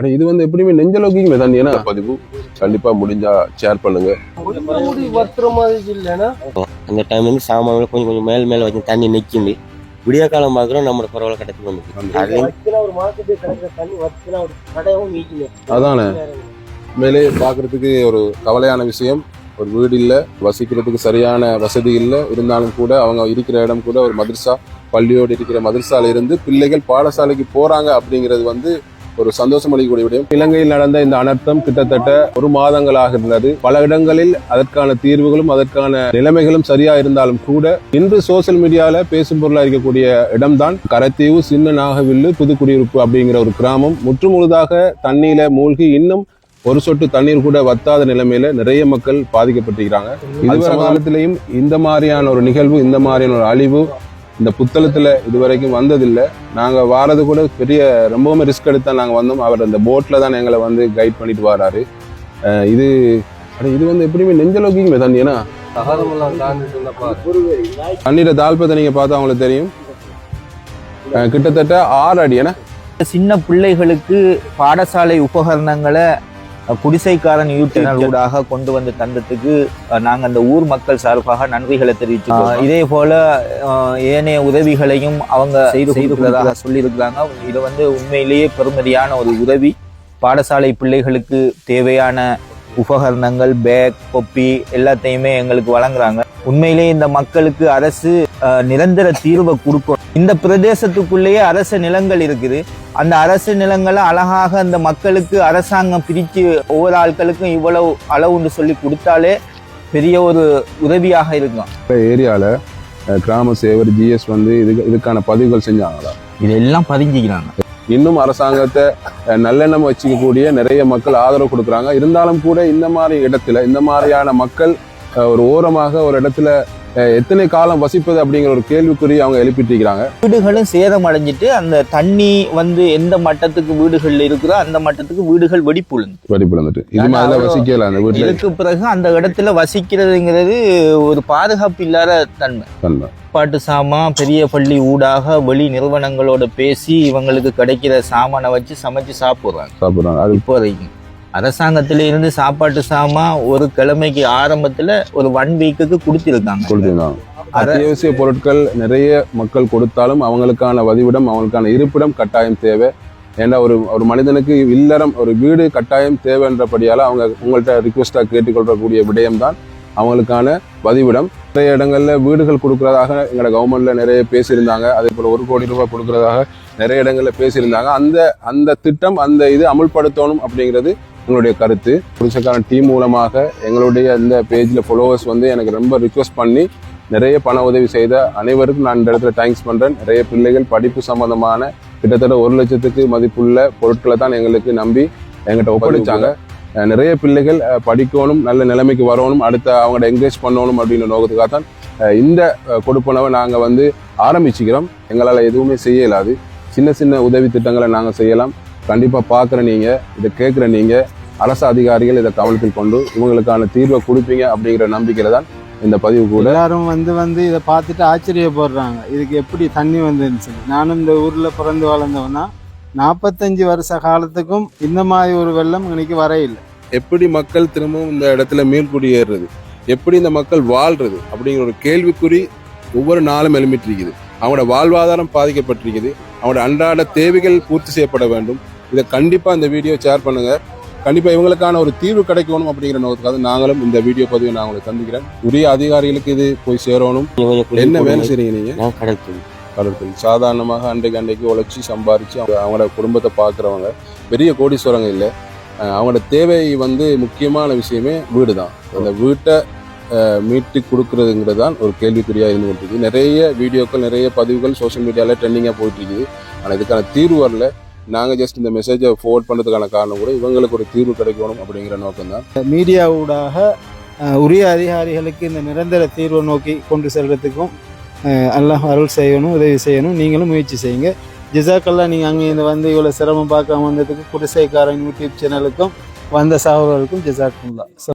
அட இது வந்து எப்படியுமே நெஞ்சலோக்கிக்குமே தண்ணி ஏன்னா பதிவு கண்டிப்பா முடிஞ்சா ஷேர் பண்ணுங்க. அந்த டைம் வந்து சாமான்கள் கொஞ்சம் கொஞ்சம் மேல் வச்சு தண்ணி நிற்குது. விடிய காலம் பார்க்குறோம் நம்ம பரவாயில்ல கட்டத்துக்கு வந்து அதானே மேலே பார்க்கறதுக்கு ஒரு கவலையான விஷயம். ஒரு வீடு இல்லை, வசிக்கிறதுக்கு சரியான வசதி இல்லை, இருந்தாலும் கூட அவங்க இருக்கிற இடம் கூட ஒரு மதரசா, பள்ளியோடு இருக்கிற மதரசால இருந்து பிள்ளைகள் பாடசாலைக்கு போறாங்க அப்படிங்கிறது வந்து ஒரு சந்தோஷம் அளிக்கக்கூடிய விடயம். இலங்கையில் நடந்த இந்த அனர்த்தம் கிட்டத்தட்ட 1 மாதங்களாக இருந்தது. பல இடங்களில் அதற்கான தீர்வுகளும் அதற்கான நிலைமைகளும் சரியா இருந்தாலும் கூட இன்று சோசியல் மீடியால பேசும் பொருளா இருக்கக்கூடிய இடம்தான் கரைத்தீவு சின்ன நாகவில்லு புதுக்குடியிருப்பு அப்படிங்கிற ஒரு கிராமம். முற்றுமுழுதாக தண்ணீர மூழ்கி இன்னும் ஒரு சொட்டு தண்ணீர் கூட வத்தாத நிலைமையில நிறைய மக்கள் பாதிக்கப்பட்டிருக்கிறாங்க. இதுவரை காலத்திலையும் இந்த மாதிரியான ஒரு நிகழ்வு, இந்த மாதிரியான ஒரு அழிவு இந்த புத்தளத்துல இதுவரைக்கும் வந்ததில்லை. நாங்க வாரது கூட பெரிய ரொம்பவுமே ரிஸ்க் எடுத்தா நாங்க வந்தோம். அவர் அந்த போட்ல தான் எங்களை வந்து கைட் பண்ணிட்டு வராரு. இது வந்து எப்படியுமே நெஞ்சலோக்கிக்குமே தண்ணி ஏன்னா தண்ணீரை தாழ்ப்பதை நீங்க பார்த்தா அவங்களுக்கு தெரியும். கிட்டத்தட்ட 6 அடி. ஏன்னா சின்ன பிள்ளைகளுக்கு பாடசாலை உபகரணங்களை குடிசைக்காரன் யூடியூப் ஊடாக கொண்டு வந்து தந்ததுக்கு நாங்கள் அந்த ஊர் மக்கள் சார்பாக நன்றிகளை தெரிவிச்சுக்கிறோம். இதே போல ஏனைய உதவிகளையும் அவங்க செய்துள்ளதாக சொல்லியிருக்கிறாங்க. இது வந்து உண்மையிலேயே பெருமதியான ஒரு உதவி. பாடசாலை பிள்ளைகளுக்கு தேவையான உபகரணங்கள், பேக், கொப்பி எல்லாத்தையுமே எங்களுக்கு வழங்குறாங்க. உண்மையிலேயே இந்த மக்களுக்கு அரசு நிரந்தர தீர்வை கொடுக்கும். இந்த பிரதேசத்துக்குள்ளேயே அரசு நிலங்கள் இருக்குது. அந்த அரசு நிலங்களை அழகாக அந்த மக்களுக்கு அரசாங்கம் பிரித்து ஒவ்வொரு ஆட்களுக்கும் இவ்வளவு அளவுன்னு சொல்லி கொடுத்தாலே பெரிய ஒரு உதவியாக இருக்கும். ஏரியால கிராம சேவர் GS வந்து இதுக்கான பதிவுகள் செஞ்சாங்களா? இதெல்லாம் பதிஞ்சிக்கிறாங்க. இன்னும் அரசாங்கத்தை நல்லெண்ணம் வச்சுக்கக்கூடிய நிறைய மக்கள் ஆதரவு கொடுக்குறாங்க. இருந்தாலும் கூட இந்த மாதிரி இடத்துல இந்த மாதிரியான மக்கள் ஒரு ஓரமாக ஒரு இடத்துல எத்தனை காலம் வசிப்பது அப்படிங்கிற ஒரு கேள்விக்குறி அவங்க எழுப்பிட்டு இருக்கிறாங்க. வீடுகளும் சேதம் அடைஞ்சிட்டு அந்த தண்ணி வந்து எந்த மட்டத்துக்கு வீடுகள் இருக்குதோ அந்த மட்டத்துக்கு வீடுகள் வெடிப்புழுந்துட்டு இது மாதிரி வசிக்கல. அந்த வீட்டுல இதுக்கு பிறகு அந்த இடத்துல வசிக்கிறதுங்கிறது ஒரு பாதுகாப்பு இல்லாத தன்மை. பாட்டு சாமான் பெரிய பள்ளி ஊடாக வெளி நிறுவனங்களோட பேசி இவங்களுக்கு கிடைக்கிற சாமானை வச்சு சமைச்சு சாப்பிடுறாங்க. அது இப்போதைக்கு அரசாங்கத்தில இருந்து சாப்பாட்டு சாமான் ஒரு கிழமைக்கு ஆரம்பத்துல ஒரு 1 வீக்குக்கு கொடுத்திருக்காங்க. அத்தியாவசிய பொருட்கள் நிறைய மக்கள் கொடுத்தாலும் அவங்களுக்கான வதிவிடம், அவங்களுக்கான இருப்பிடம் கட்டாயம் தேவை. ஏன்னா ஒரு மனிதனுக்கு இல்லறம், ஒரு வீடு கட்டாயம் தேவைன்றபடியால அவங்க உங்கள்கிட்ட ரிக்வெஸ்டா கேட்டுக்கொள்ளக்கூடிய விடயம் தான் அவங்களுக்கான வதிவிடம். நிறைய இடங்கள்ல வீடுகள் கொடுக்கறதாக எங்களோட கவர்மெண்ட்ல நிறைய பேசியிருந்தாங்க. அதே போல 1 கோடி ரூபாய் கொடுக்கறதாக நிறைய இடங்கள்ல பேசியிருந்தாங்க. அந்த திட்டம், அந்த இது அமுல்படுத்தணும் அப்படிங்கிறது எங்களுடைய கருத்து. புதுசக்கான டீம் மூலமாக எங்களுடைய இந்த பேஜ்ல ஃபாலோவர்ஸ் வந்து எனக்கு ரொம்ப ரிக்வெஸ்ட் பண்ணி நிறைய பண உதவி செய்த அனைவருக்கும் நான் இந்த இடத்துல தேங்க்ஸ் பண்றேன். நிறைய பிள்ளைகள் படிப்பு சம்பந்தமான கிட்டத்தட்ட 1 லட்சத்துக்கு மதிப்புள்ள பொருட்களை தான் எங்களுக்கு நம்பி எங்கிட்ட ஒப்படைச்சாங்க. நிறைய பிள்ளைகள் படிக்கணும், நல்ல நிலைமைக்கு வரணும், அடுத்த அவங்கள என்கரேஜ் பண்ணணும் அப்படின்ற நோக்கத்துக்காக தான் இந்த கொடுப்பனவை நாங்கள் வந்து ஆரம்பிச்சுக்கிறோம். எங்களால் எதுவுமே செய்ய இயலாது. சின்ன சின்ன உதவி திட்டங்களை நாங்கள் செய்யலாம். கண்டிப்பாக பார்க்குற நீங்கள், இதை கேட்குற நீங்கள், அரசு அதிகாரிகள் இதை கவனத்தில் கொண்டு இவங்களுக்கான தீர்வை கொடுப்பீங்க அப்படிங்கிற நம்பிக்கையில தான் இந்த பதிவு கூட. எல்லாரும் வந்து இதை பார்த்துட்டு ஆச்சரியப்படுறாங்க, இதுக்கு எப்படி தண்ணி வந்துருந்துச்சு. நானும் இந்த ஊரில் பிறந்து வளர்ந்தவனா 45 வருஷ காலத்துக்கும் இந்த மாதிரி ஒரு வெள்ளம் இன்னைக்கு வரையில்லை. எப்படி மக்கள் திரும்பவும் இந்த இடத்துல மீள்குடியேறுறது, எப்படி இந்த மக்கள் வாழ்றது அப்படிங்கிற ஒரு கேள்விக்குறி ஒவ்வொரு நாளும் எழுமிட்டு இருக்குது. அவங்களோட வாழ்வாதாரம் பாதிக்கப்பட்டிருக்குது. அவங்களோட அன்றாட தேவைகள் பூர்த்தி செய்யப்பட வேண்டும். இதை கண்டிப்பா இந்த வீடியோ ஷேர் பண்ணுங்க. கண்டிப்பா இவங்களுக்கான ஒரு தீர்வு கிடைக்கணும் அப்படிங்கிற நோக்கத்துக்காக நாங்களும் இந்த வீடியோ பதிவை நான் உங்களுக்கு தந்துக்கிறேன். உரிய அதிகாரிகளுக்கு இது போய் சேரணும். என்ன வேலை செய்றீங்க நீங்க? கடற்கொள் சாதாரணமாக அன்றைக்கு உழைச்சி சம்பாரிச்சு அவங்களோட குடும்பத்தை பார்க்குறவங்க பெரிய கோடீஸ்வரங்க இல்லை. அவங்களோட தேவை வந்து முக்கியமான விஷயமே வீடு தான். அந்த வீட்டை மீட்டு கொடுக்குறதுங்கிறது தான் ஒரு கேள்விக்குறியாக இருந்து கொண்டிருக்கு. நிறைய வீடியோக்கள், நிறைய பதிவுகள் சோஷியல் மீடியாவில் ட்ரெண்டிங்காக போயிட்டு இருக்குது. ஆனால் இதுக்கான தீர்வு வரல. நாங்கள் ஜஸ்ட் இந்த மெசேஜை ஃபார்வர்ட் பண்ணுறதுக்கான காரணம் கூட இவங்களுக்கு ஒரு தீர்வு கிடைக்கணும் அப்படிங்கிற நோக்கம் தான். மீடியா ஊடாக உரிய அதிகாரிகளுக்கு இந்த நிரந்தர தீர்வை நோக்கி கொண்டு செல்றதுக்கும் அல்லாஹ் அருள் செய்யணும், உதவி செய்யணும். நீங்களும் முயற்சி செய்யுங்க. ஜிசாக்கல்லா. நீங்கள் அங்கே வந்து இவ்வளோ சிரமம் பார்க்காம வந்ததுக்கு குடிசைக்காரன் யூடியூப் சேனலுக்கும் வந்த சகோதரருக்கும் ஜிசாக்குல்லா.